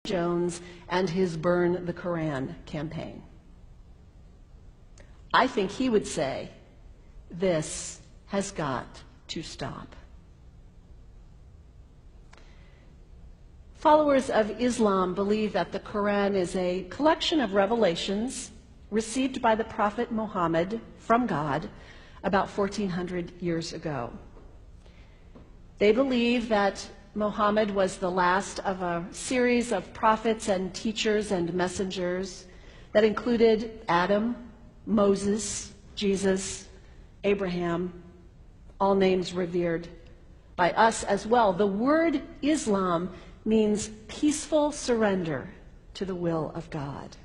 Jones and his Burn the Koran campaign. I think he would say, this has got to stop. Followers of Islam believe that the Quran is a collection of revelations received by the Prophet Muhammad from God about 1400 years ago. They believe that Muhammad was the last of a series of prophets and teachers and messengers that included Adam, Moses, Jesus, Abraham, all names revered by us as well. The word Islam means peaceful surrender to the will of God.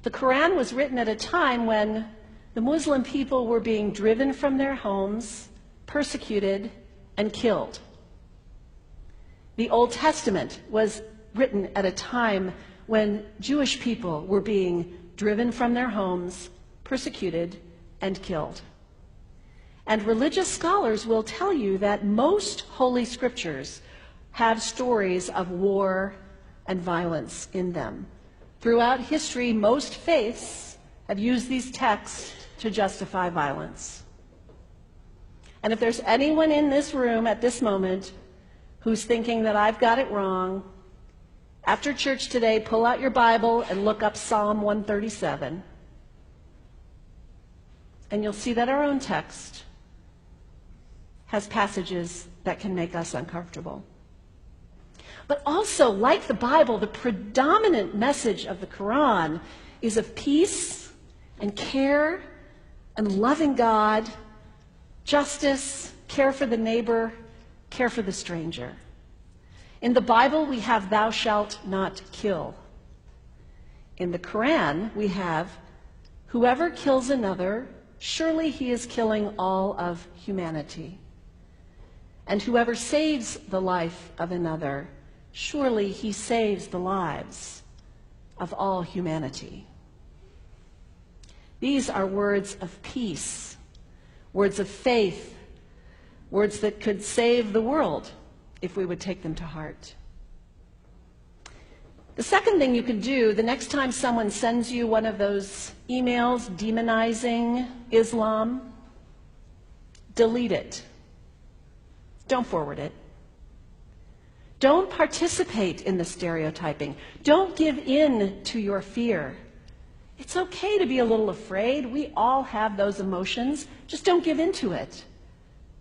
The Quran was written at a time when the Muslim people were being driven from their homes, persecuted, and killed. The Old Testament was written at a time when Jewish people were being driven from their homes, persecuted, and killed. And religious scholars will tell you that most Holy Scriptures have stories of war and violence in them. Throughout history, most faiths have used these texts to justify violence. And if there's anyone in this room at this moment who's thinking that I've got it wrong, after church today, pull out your Bible and look up Psalm 137. And you'll see that our own text has passages that can make us uncomfortable. But also, like the Bible, the predominant message of the Quran is of peace and care and loving God, justice, care for the neighbor, care for the stranger. In the Bible, we have thou shalt not kill. In the Quran, we have whoever kills another, surely he is killing all of humanity. And whoever saves the life of another, surely he saves the lives of all humanity. These are words of peace, words of faith, words that could save the world if we would take them to heart. The second thing you can do the next time someone sends you one of those emails demonizing Islam, delete it. Don't forward it. Don't participate in the stereotyping. Don't give in to your fear. It's okay to be a little afraid. We all have those emotions. Just don't give in to it.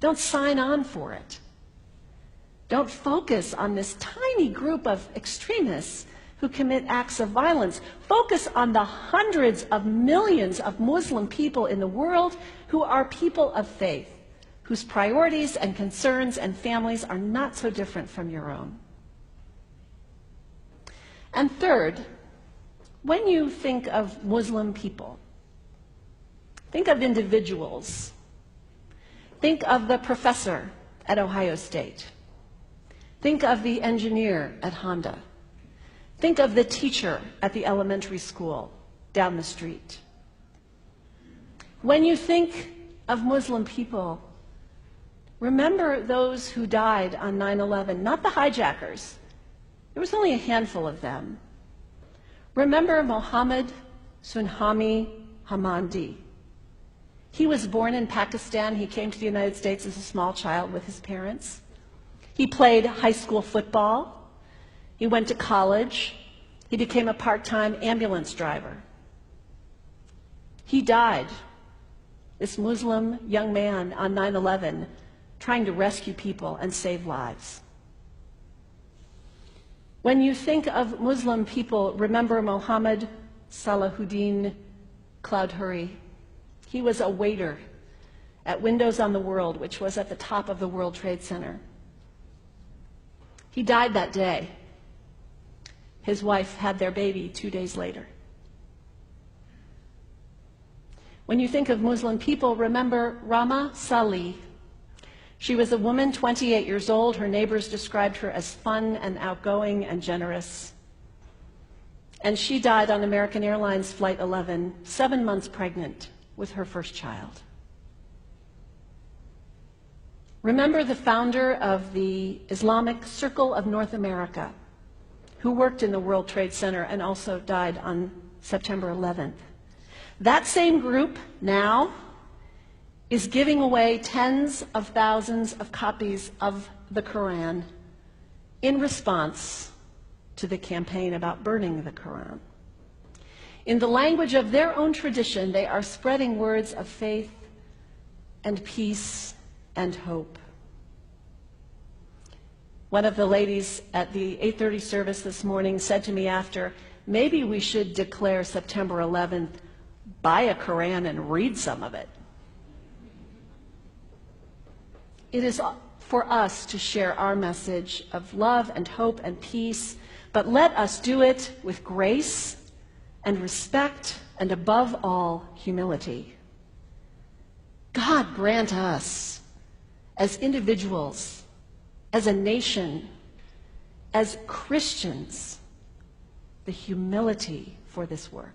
Don't sign on for it. Don't focus on this tiny group of extremists who commit acts of violence. Focus on the hundreds of millions of Muslim people in the world who are people of faith, whose priorities and concerns and families are not so different from your own. And third, when you think of Muslim people, think of individuals. Think of the professor at Ohio State. Think of the engineer at Honda. Think of the teacher at the elementary school down the street. When you think of Muslim people, remember those who died on 9/11, not the hijackers. There was only a handful of them. Remember Mohammed Sunhami Hamandi. He was born in Pakistan. He came to the United States as a small child with his parents. He played high school football. He went to college. He became a part-time ambulance driver. He died, this Muslim young man, on 9/11, trying to rescue people and save lives. When you think of Muslim people, remember Mohammed Salahuddin Cloudhurry. He was a waiter at Windows on the World, which was at the top of the World Trade Center. He died that day. His wife had their baby 2 days later. When you think of Muslim people, remember Rama Salih. She was a woman, 28 years old. Her neighbors described her as fun and outgoing and generous. And she died on American Airlines Flight 11, 7 months pregnant with her first child. Remember the founder of the Islamic Circle of North America, who worked in the World Trade Center and also died on September 11th. That same group now is giving away tens of thousands of copies of the Quran in response to the campaign about burning the Quran. In the language of their own tradition, they are spreading words of faith and peace and hope. One of the ladies at the 8:30 service this morning said to me after, maybe we should declare September 11th, buy a Quran and read some of it. It is for us to share our message of love and hope and peace, but let us do it with grace and respect and above all, humility. God grant us, as individuals, as a nation, as Christians, the humility for this work.